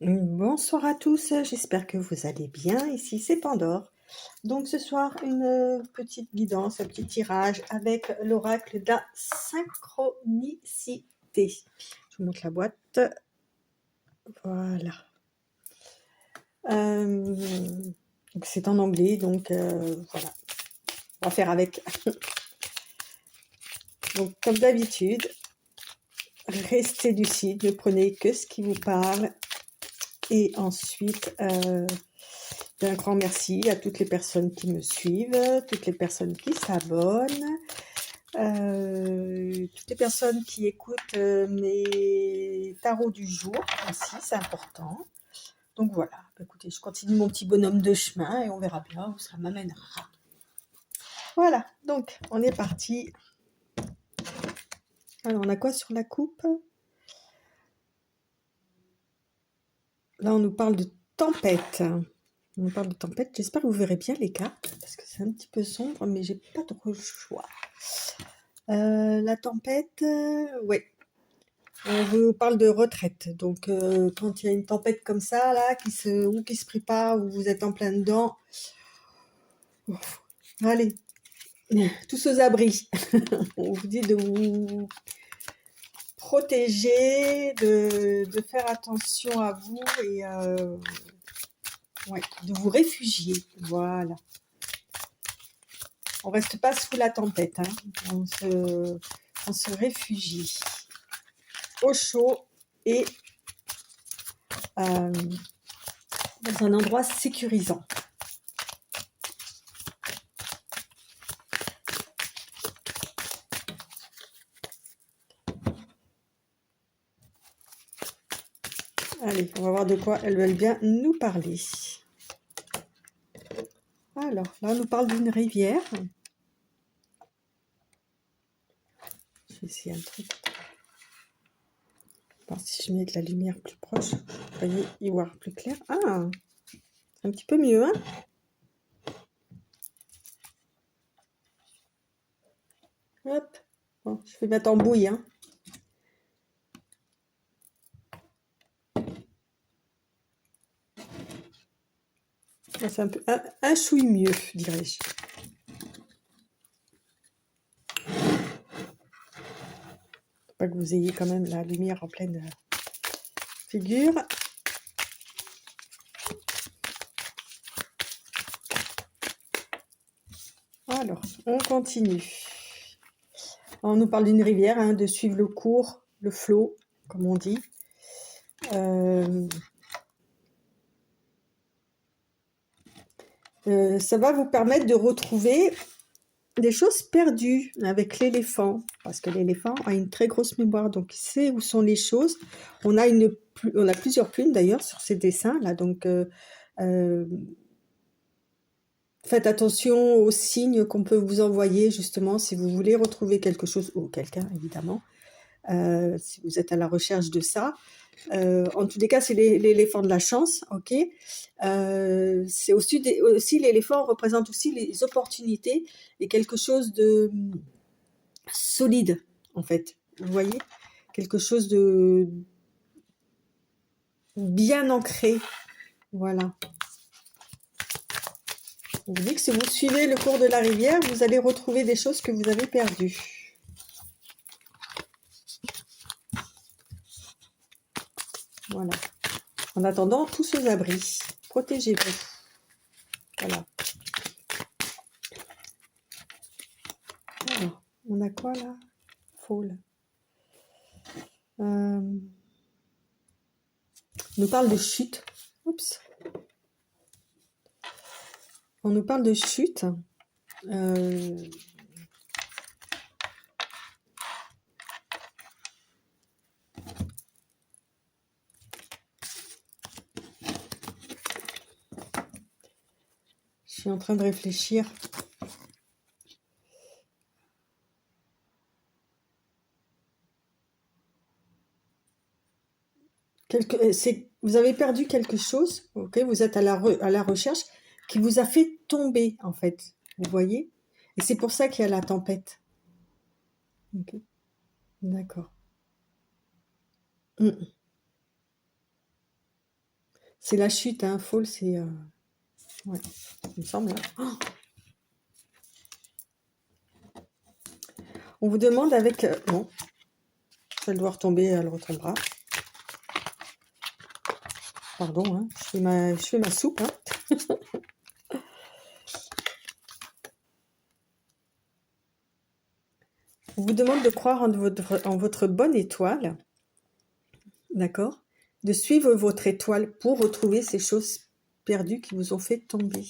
Bonsoir à tous, j'espère que vous allez bien. Ici, c'est Pandore. Donc, ce soir, une petite guidance, un petit tirage avec l'oracle de la synchronicité. Je vous montre la boîte. Voilà. Donc c'est en anglais, donc voilà. On va faire avec. Donc, comme d'habitude, restez lucide, ne prenez que ce qui vous parle. Et ensuite, un grand merci à toutes les personnes qui me suivent, toutes les personnes qui s'abonnent, toutes les personnes qui écoutent mes tarots du jour aussi, c'est important. Donc voilà, écoutez, je continue mon petit bonhomme de chemin et on verra bien où ça m'amènera. Voilà, donc on est parti. Alors on a quoi sur la coupe? Là on nous parle de tempête. On nous parle de tempête, j'espère que vous verrez bien les cartes, parce que c'est un petit peu sombre, mais j'ai pas trop le choix. La tempête, ouais. On vous parle de retraite. Donc, quand il y a une tempête comme ça, là, qui se prépare, ou vous êtes en plein dedans, allez, tous aux abris. On vous dit de vous protéger, de faire attention à vous et ouais, de vous réfugier. Voilà. On reste pas sous la tempête, hein. On se réfugie au chaud et dans un endroit sécurisant. Allez, on va voir de quoi elles veulent bien nous parler. Alors, là, on nous parle d'une rivière. Je vais essayer un truc. Voir si je mets de la lumière plus proche. Vous voyez, y voir plus clair. Ah, un petit peu mieux, hein? Hop. Bon, je vais mettre en bouille, hein. C'est un peu un chouille mieux, dirais-je. Faut pas que vous ayez quand même la lumière en pleine figure. Alors, on continue. On nous parle d'une rivière, hein, de suivre le cours, le flot, comme on dit. Ça va vous permettre de retrouver des choses perdues avec l'éléphant, parce que l'éléphant a une très grosse mémoire, donc il sait où sont les choses. On a plusieurs plumes d'ailleurs sur ces dessins là, donc faites attention aux signes qu'on peut vous envoyer justement si vous voulez retrouver quelque chose, ou quelqu'un évidemment, si vous êtes à la recherche de ça. En tous les cas, c'est l'éléphant de la chance, ok. C'est aussi l'éléphant représente aussi les opportunités et quelque chose de solide, en fait. Vous voyez, quelque chose de bien ancré, voilà. On vous dit que si vous suivez le cours de la rivière, vous allez retrouver des choses que vous avez perdues. Voilà. En attendant, tous aux abris. Protégez-vous. Voilà. Alors, on a quoi là? Fall. On nous parle de chute. Oups. On nous parle de chute. Je suis en train de réfléchir. Vous avez perdu quelque chose, ok, vous êtes à la recherche, qui vous a fait tomber, en fait. Vous voyez? Et c'est pour ça qu'il y a la tempête. Ok, d'accord. C'est la chute, hein, fall, c'est... ouais, il me semble. Oh, on vous demande avec... non, elle doit retomber, elle retombera. Pardon, hein, je fais ma soupe. Hein. On vous demande de croire en votre bonne étoile, d'accord? De suivre votre étoile pour retrouver ces choses perdues qui vous ont fait tomber.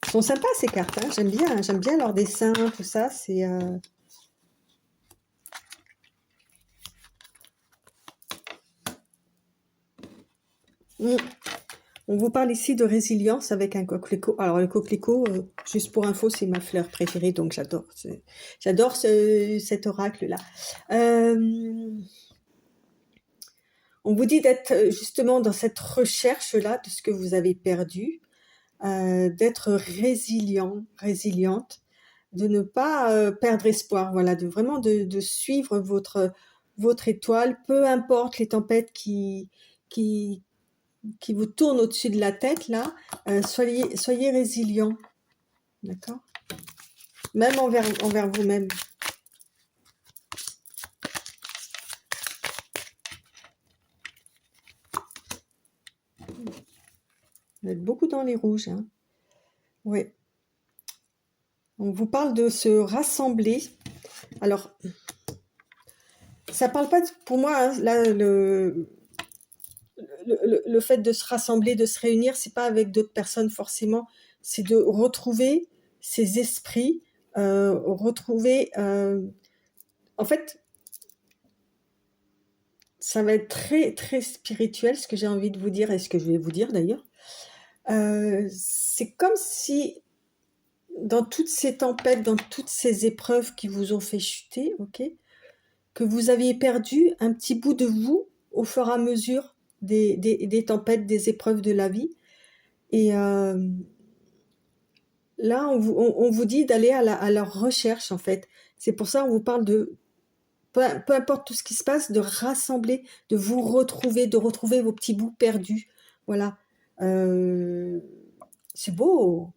Elles sont sympas ces cartes, hein, j'aime bien leur dessin, tout ça, c'est... On vous parle ici de résilience avec un coquelicot. Alors le coquelicot, juste pour info, c'est ma fleur préférée, donc j'adore cet oracle-là. On vous dit d'être justement dans cette recherche-là de ce que vous avez perdu, d'être résiliente, de ne pas perdre espoir, voilà, vraiment de suivre votre étoile, peu importe les tempêtes qui vous tournent au-dessus de la tête, là, soyez résilient, d'accord? Même envers vous-même. Vous êtes beaucoup dans les rouges, hein. Oui. On vous parle de se rassembler. Alors, ça parle pas, pour moi, hein, là, le fait de se rassembler, de se réunir, c'est pas avec d'autres personnes forcément, c'est de retrouver ces esprits, retrouver... en fait, ça va être très, très spirituel, ce que j'ai envie de vous dire et ce que je vais vous dire d'ailleurs. C'est comme si, dans toutes ces tempêtes, dans toutes ces épreuves qui vous ont fait chuter, ok, que vous aviez perdu un petit bout de vous au fur et à mesure des tempêtes, des épreuves de la vie. Et là, on vous dit d'aller à leur recherche, en fait. C'est pour ça qu'on vous parle de, peu importe tout ce qui se passe, de rassembler, de vous retrouver, de retrouver vos petits bouts perdus. Voilà. C'est beau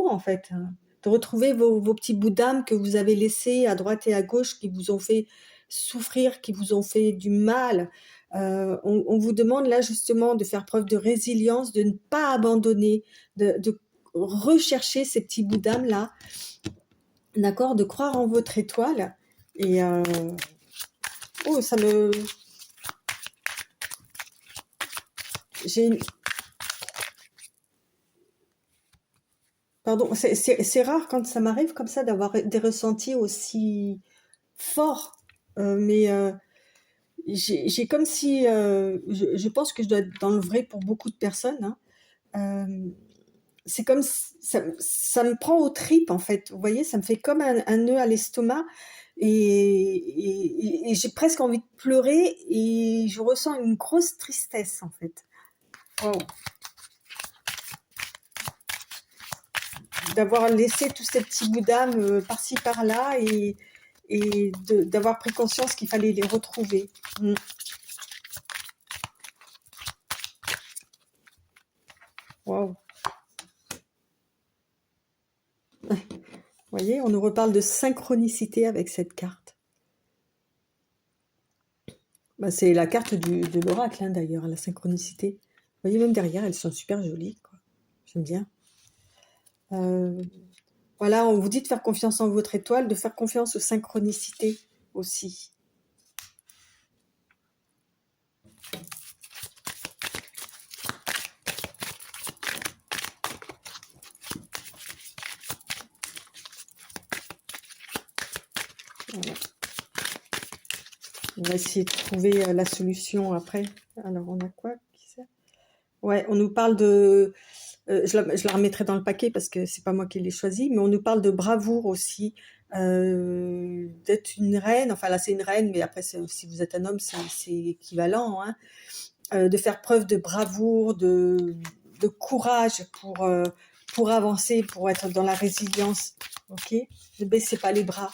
en fait, hein, de retrouver vos petits bouts d'âme que vous avez laissés à droite et à gauche, qui vous ont fait souffrir, qui vous ont fait du mal. On vous demande là justement de faire preuve de résilience, de ne pas abandonner, de rechercher ces petits bouts d'âme là, d'accord, de croire en votre étoile. Et oh, ça me... Pardon, c'est rare quand ça m'arrive comme ça d'avoir des ressentis aussi forts, mais j'ai comme si, je pense que je dois être dans le vrai pour beaucoup de personnes, hein. C'est comme ça me prend aux tripes en fait, vous voyez, ça me fait comme un nœud à l'estomac et j'ai presque envie de pleurer et je ressens une grosse tristesse en fait. Wow. D'avoir laissé tous ces petits bouts d'âme par-ci par-là et d'avoir pris conscience qu'il fallait les retrouver. Wow. Vous voyez, on nous reparle de synchronicité avec cette carte. Bah, c'est la carte de l'oracle, hein, d'ailleurs, la synchronicité. Vous voyez, même derrière, elles sont super jolies, quoi. J'aime bien. Voilà, on vous dit de faire confiance en votre étoile, de faire confiance aux synchronicités aussi. Voilà. On va essayer de trouver la solution après. Alors, on a quoi? Ouais, on nous parle de... je la remettrai dans le paquet parce que c'est pas moi qui l'ai choisi, mais on nous parle de bravoure aussi, d'être une reine. Enfin, là, c'est une reine, mais après, si vous êtes un homme, c'est équivalent, hein. De faire preuve de bravoure, de courage pour avancer, pour être dans la résilience. Ok, ne baissez pas les bras.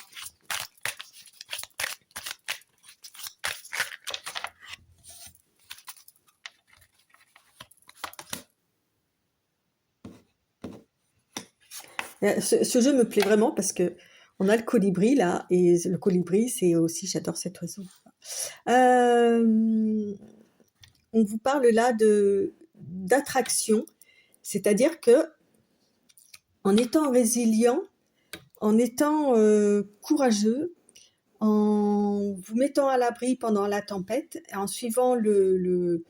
Ce jeu me plaît vraiment parce que on a le colibri là, et le colibri, c'est aussi, j'adore cet oiseau. Euh, on vous parle là de d'attraction, c'est-à-dire que en étant résilient, en étant courageux, en vous mettant à l'abri pendant la tempête, et en suivant le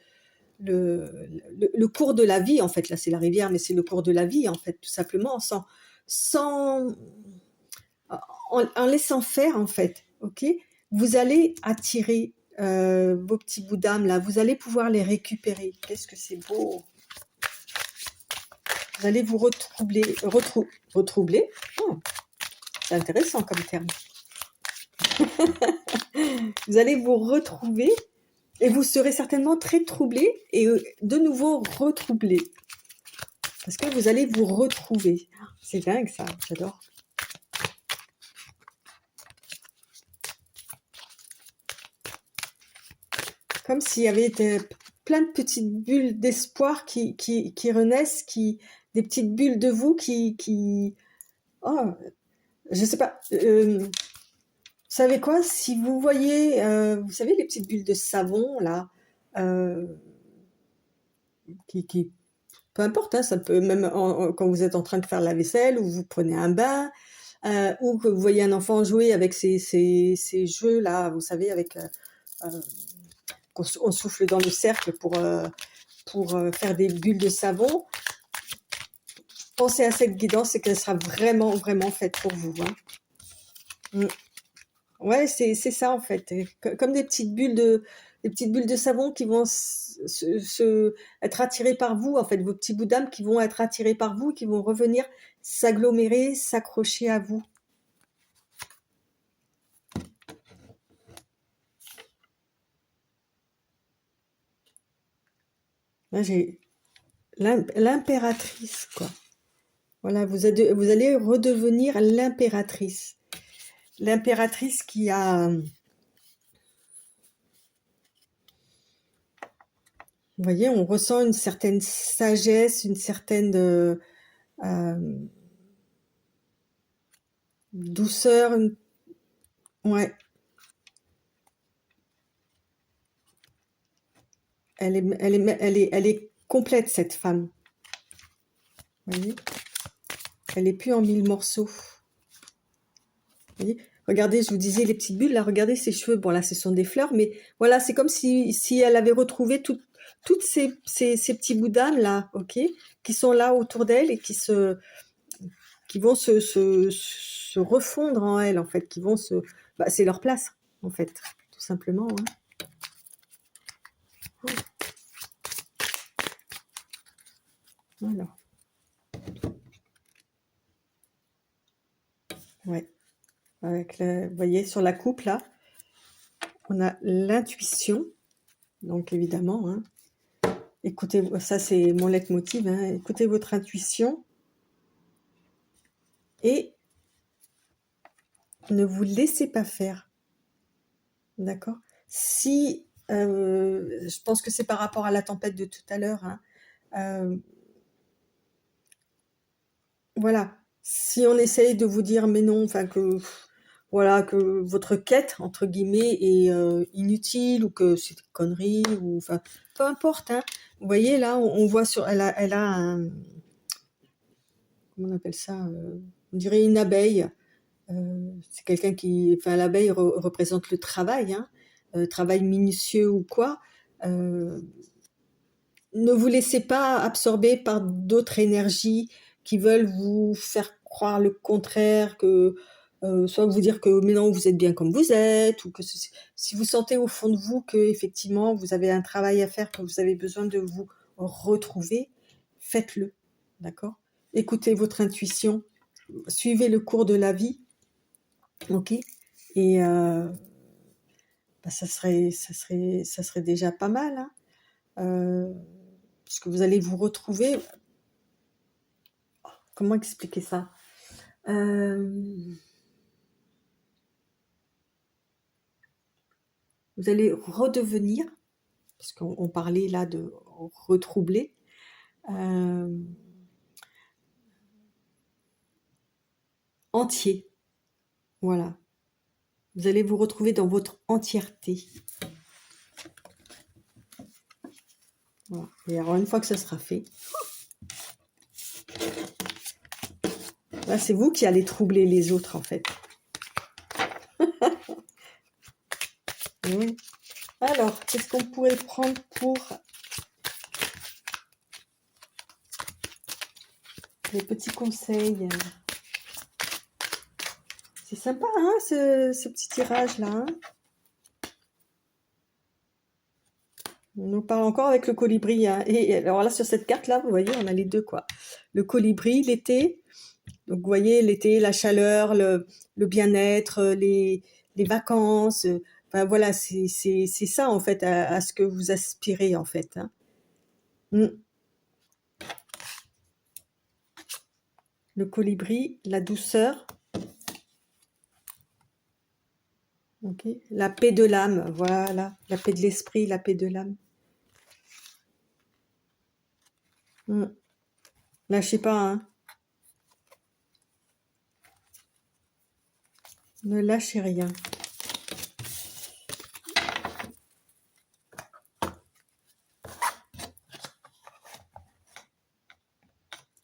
cours de la vie, en fait, là c'est la rivière, mais c'est le cours de la vie, en fait, tout simplement, sans, en laissant faire, en fait, ok. Vous allez attirer vos petits bouts d'âme, là, vous allez pouvoir les récupérer. Qu'est-ce que c'est beau! Vous allez vous retroubler. Oh, c'est intéressant comme terme. Vous allez vous retrouver et vous serez certainement très troublé et de nouveau retroublé. Parce que vous allez vous retrouver. C'est dingue ça, j'adore. Comme s'il y avait plein de petites bulles d'espoir qui renaissent, des petites bulles de vous oh, je sais pas. Vous savez quoi? Si vous voyez, vous savez les petites bulles de savon là, qui peu importe, hein, ça peut même quand vous êtes en train de faire la vaisselle ou vous prenez un bain, ou que vous voyez un enfant jouer avec ces jeux là, vous savez, avec on souffle dans le cercle pour faire des bulles de savon. Pensez à cette guidance et qu'elle sera vraiment, vraiment faite pour vous. Hein. Ouais, c'est ça en fait. Comme des petites bulles de savon qui vont être attirées par vous, en fait, vos petits bouts d'âme qui vont être attirés par vous, qui vont revenir s'agglomérer, s'accrocher à vous. Là, j'ai l'impératrice, quoi. Voilà, vous allez redevenir l'impératrice. L'impératrice qui a... Vous voyez, on ressent une certaine sagesse, une certaine douceur. Ouais. Elle est complète, cette femme. Vous voyez, elle est plus en 1000 morceaux. Vous voyez, regardez, je vous disais les petites bulles, là, regardez ses cheveux. Bon, là, ce sont des fleurs, mais voilà, c'est comme si elle avait retrouvé toutes ces petits bouts d'âme, là, ok, qui sont là autour d'elle et qui vont se refondre en elle, en fait, qui vont c'est leur place, en fait, tout simplement. Hein. Voilà. Ouais. Vous voyez, sur la coupe, là, on a l'intuition. Donc, évidemment, hein, écoutez, ça c'est mon leitmotiv, hein, écoutez votre intuition et ne vous laissez pas faire. D'accord? Si, je pense que c'est par rapport à la tempête de tout à l'heure, hein, voilà. Si on essaye de vous dire mais non, enfin voilà, que votre quête, entre guillemets, est inutile ou que c'est une connerie, ou enfin, peu importe. Hein. Vous voyez, là, on voit elle a un... Comment on appelle ça on dirait une abeille. C'est quelqu'un qui... Enfin, l'abeille représente le travail, hein, travail minutieux ou quoi. Ne vous laissez pas absorber par d'autres énergies qui veulent vous faire croire le contraire, que soit vous dire que mais non, vous êtes bien comme vous êtes, ou que si vous sentez au fond de vous que effectivement vous avez un travail à faire, que vous avez besoin de vous retrouver, faites-le, d'accord? Écoutez votre intuition, suivez le cours de la vie, ok? Et ça serait déjà pas mal, hein? Parce que vous allez vous retrouver. Comment expliquer ça? Vous allez redevenir, parce qu'on parlait là de retroubler, entier. Voilà. Vous allez vous retrouver dans votre entièreté. Voilà. Et alors, une fois que ça sera fait, là, c'est vous qui allez troubler les autres, en fait. Oui. Alors, qu'est-ce qu'on pourrait prendre pour les petits conseils? C'est sympa, hein, ce petit tirage-là. Hein, on nous parle encore avec le colibri. Hein. Et alors là, sur cette carte-là, vous voyez, on a les deux, quoi. Le colibri, l'été. Donc, vous voyez, l'été, la chaleur, le bien-être, les vacances. Enfin, voilà, c'est ça, en fait, à ce que vous aspirez, en fait. Hein. Le colibri, la douceur. Ok. La paix de l'âme, voilà. La paix de l'esprit, la paix de l'âme. Lâchez pas, hein. Ne lâchez rien.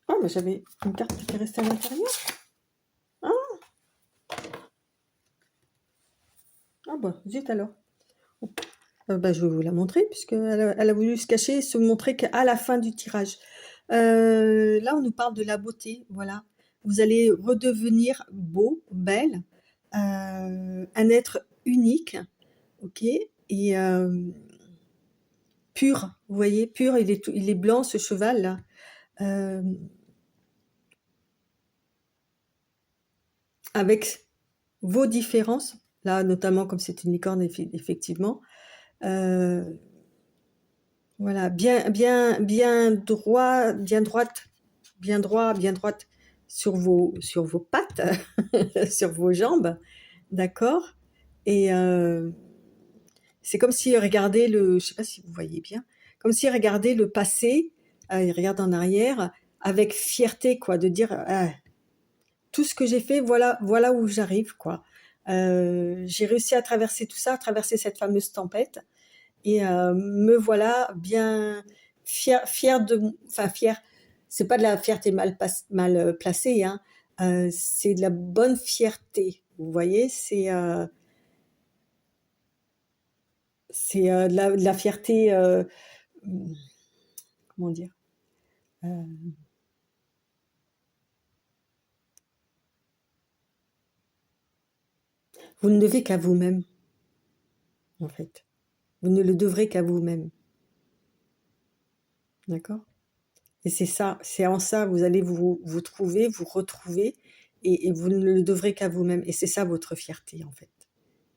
Ah, mais j'avais une carte qui est restée à l'intérieur. Ah bah, zut alors. Bah, je vais vous la montrer, puisqu'elle a voulu se cacher et se montrer qu'à la fin du tirage. Là, on nous parle de la beauté, voilà. Vous allez redevenir beau, belle, un être unique, ok, et pur, vous voyez, pur, il est blanc, ce cheval-là. Avec vos différences, là, notamment comme c'est une licorne, effectivement, voilà, bien droit, bien droite sur vos pattes, sur vos jambes, d'accord. Et c'est comme si regardait je sais pas si vous voyez bien, comme si regardait le passé, il regarde en arrière avec fierté, quoi, de dire ah, tout ce que j'ai fait, voilà où j'arrive, quoi. J'ai réussi à traverser tout ça, à traverser cette fameuse tempête. Et me voilà bien fière de, enfin fière. C'est pas de la fierté mal placée, hein. C'est de la bonne fierté. Vous voyez, c'est de la fierté. Comment dire? Vous ne devez qu'à vous-même, en fait. Vous ne le devrez qu'à vous-même. D'accord? Et c'est ça, c'est en ça, vous allez vous trouver, vous retrouver, et vous ne le devrez qu'à vous-même. Et c'est ça votre fierté, en fait.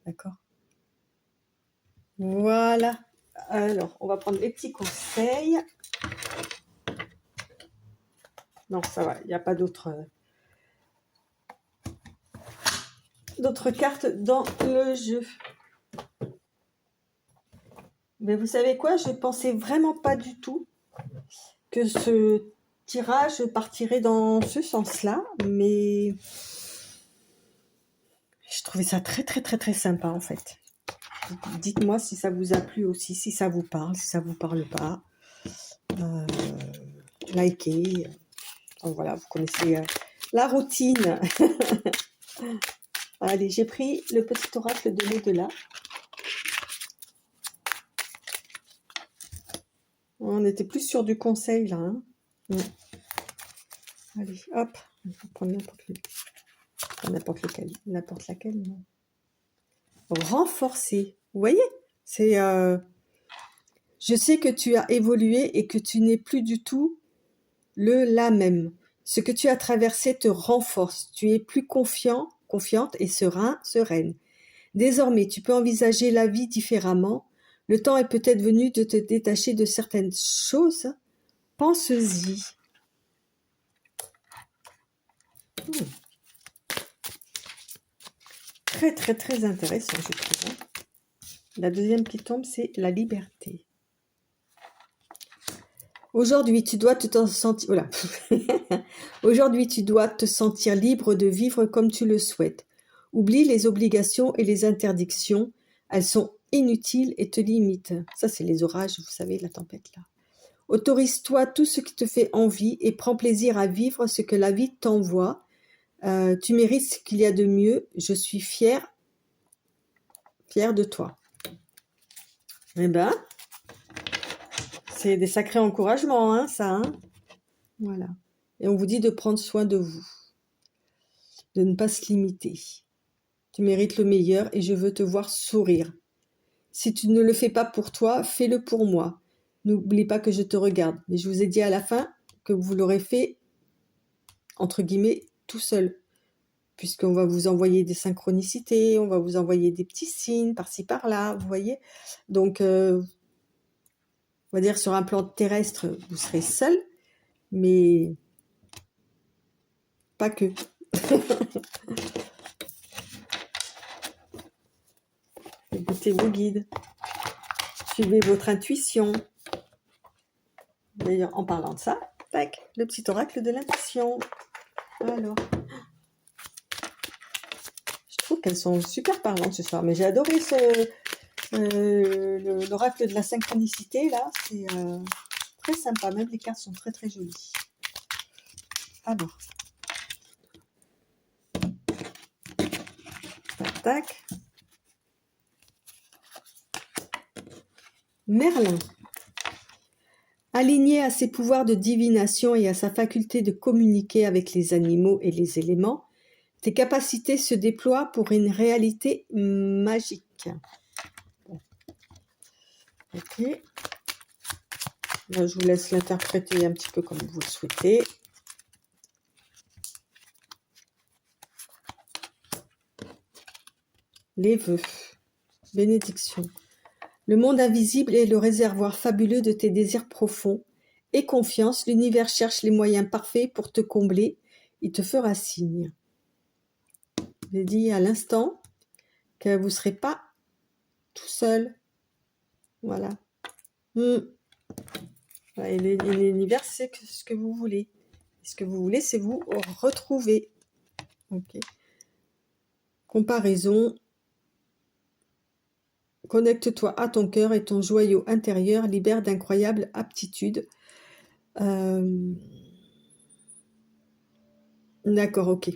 D'accord? Voilà. Alors, on va prendre les petits conseils. Non, ça va, il n'y a pas d'autres cartes dans le jeu. Mais vous savez quoi? Je ne pensais vraiment pas du tout que ce tirage partirait dans ce sens-là, mais je trouvais ça très, très, très, très sympa, en fait. Dites-moi si ça vous a plu aussi, si ça vous parle, si ça vous parle pas. Likez. Donc voilà, vous connaissez la routine. Allez, j'ai pris le petit oracle de l'au-delà. On était plus sur du conseil là. Hein. Allez, hop, on va prendre n'importe laquelle. Non. Renforcer. Vous voyez, c'est. Je sais que tu as évolué et que tu n'es plus du tout la même. Ce que tu as traversé te renforce. Tu es plus confiante et sereine. Désormais, tu peux envisager la vie différemment. Le temps est peut-être venu de te détacher de certaines choses. Pense-y. Très, très, très intéressant, je trouve. La deuxième qui tombe, c'est la liberté. Aujourd'hui, tu dois te sentir... Voilà. Aujourd'hui, tu dois te sentir libre de vivre comme tu le souhaites. Oublie les obligations et les interdictions. Elles sont inutiles et te limitent. Ça, c'est les orages, vous savez, la tempête, là. Autorise-toi tout ce qui te fait envie et prends plaisir à vivre ce que la vie t'envoie. Tu mérites ce qu'il y a de mieux. Je suis fière de toi. Eh ben, c'est des sacrés encouragements, hein, ça. Hein, voilà. Et on vous dit de prendre soin de vous, de ne pas se limiter. Tu mérites le meilleur et je veux te voir sourire. Si tu ne le fais pas pour toi, fais-le pour moi. N'oublie pas que je te regarde. Mais je vous ai dit à la fin que vous l'aurez fait, entre guillemets, tout seul. Puisqu'on va vous envoyer des synchronicités, on va vous envoyer des petits signes par-ci par-là, vous voyez. Donc, on va dire sur un plan terrestre, vous serez seul, mais pas que. Écoutez vos guides, suivez votre intuition. D'ailleurs, en parlant de ça, tac, le petit oracle de l'intuition. Alors, je trouve qu'elles sont super parlantes ce soir, mais j'ai adoré l'oracle de la synchronicité, là, c'est très sympa, même les cartes sont très très jolies. Alors, tac, tac. Merlin. Aligné à ses pouvoirs de divination et à sa faculté de communiquer avec les animaux et les éléments, tes capacités se déploient pour une réalité magique. Bon. Ok. Là, je vous laisse l'interpréter un petit peu comme vous le souhaitez. Les vœux. Bénédiction. Le monde invisible est le réservoir fabuleux de tes désirs profonds. Aie confiance, l'univers cherche les moyens parfaits pour te combler. Il te fera signe. J'ai dit à l'instant que vous ne serez pas tout seul. Voilà. Et l'univers, c'est ce que vous voulez. Ce que vous voulez, c'est vous retrouver. Ok. Comparaison. Connecte-toi à ton cœur et ton joyau intérieur libère d'incroyables aptitudes. D'accord, ok.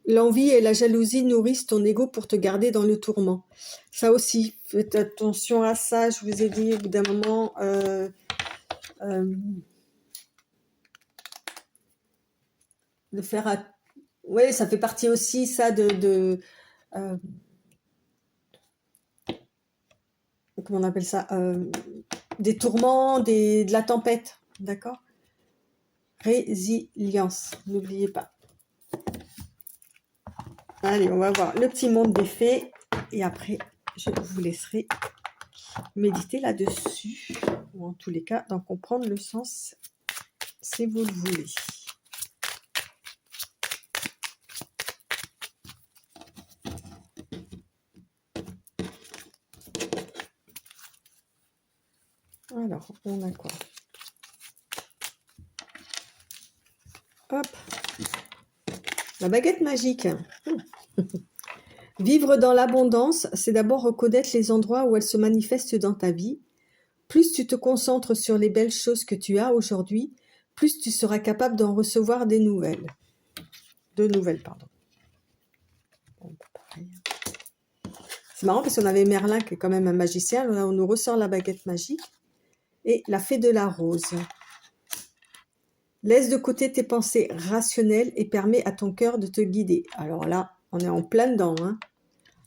L'envie et la jalousie nourrissent ton ego pour te garder dans le tourment. Ça aussi, faites attention à ça. Je vous ai dit au bout d'un moment, de faire... Oui, ça fait partie aussi, ça, comment on appelle ça, des tourments, de la tempête, d'accord? Résilience, n'oubliez pas. Allez, on va voir le petit monde des fées et après, je vous laisserai méditer là-dessus, ou en tous les cas, d'en comprendre le sens si vous le voulez. Alors, on a quoi? Hop, la baguette magique. Vivre dans l'abondance, c'est d'abord reconnaître les endroits où elle se manifeste dans ta vie. Plus tu te concentres sur les belles choses que tu as aujourd'hui, plus tu seras capable d'en recevoir de nouvelles, pardon. Bon, pareil. C'est marrant parce qu'on avait Merlin qui est quand même un magicien. Là, on nous ressort la baguette magique et la fée de la rose. Laisse de côté tes pensées rationnelles et permets à ton cœur de te guider. Alors là, on est en plein dedans. Hein.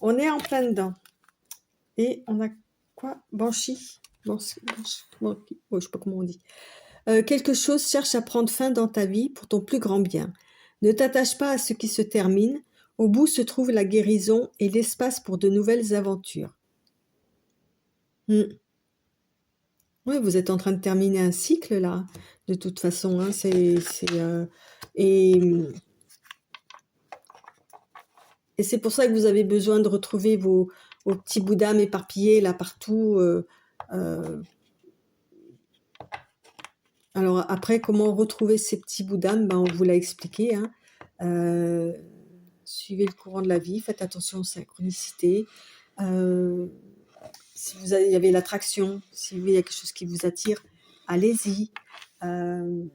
On est en plein dedans. Et on a quoi? Banshee. Bon, je ne sais pas comment on dit. Quelque chose cherche à prendre fin dans ta vie pour ton plus grand bien. Ne t'attache pas à ce qui se termine. Au bout se trouve la guérison et l'espace pour de nouvelles aventures. Oui, vous êtes en train de terminer un cycle là, de toute façon. Hein, et c'est pour ça que vous avez besoin de retrouver vos petits bouts d'âme éparpillés là partout. Alors après, comment retrouver ces petits bouts d'âme? Ben, on vous l'a expliqué, hein. Heu, Suivez le courant de la vie, faites attention aux synchronicités. Heu, Si il y avait l'attraction, si il y a quelque chose qui vous attire, allez-y. Hem,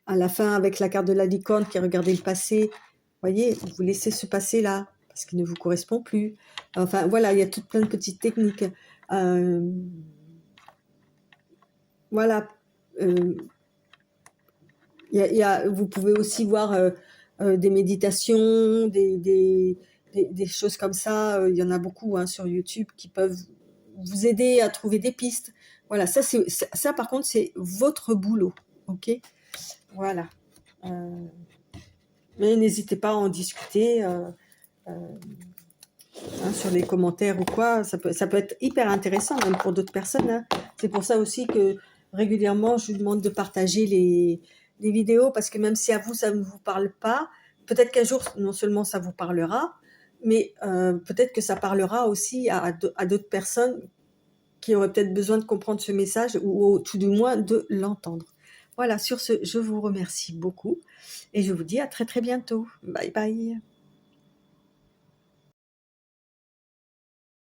à la fin, avec la carte de la licorne qui a regardé le passé, voyez, vous laissez ce passé-là, parce qu'il ne vous correspond plus. Enfin voilà, il y a plein de petites techniques. Hem, voilà, heu vous pouvez aussi voir des méditations, des choses comme ça. Il y en a beaucoup, hein, sur YouTube qui peuvent vous aider à trouver des pistes. Voilà, ça par contre, c'est votre boulot. OK? Voilà. Euh, mais n'hésitez pas à en discuter hein, sur les commentaires ou quoi. Ça peut être hyper intéressant, même pour d'autres personnes, hein. C'est pour ça aussi que régulièrement, je vous demande de partager les vidéos, parce que même si à vous, ça ne vous parle pas, peut-être qu'un jour, non seulement ça vous parlera, mais peut-être que ça parlera aussi à d'autres personnes qui auraient peut-être besoin de comprendre ce message, ou tout du moins de l'entendre. Voilà, sur ce, je vous remercie beaucoup et je vous dis à très très bientôt. Bye bye.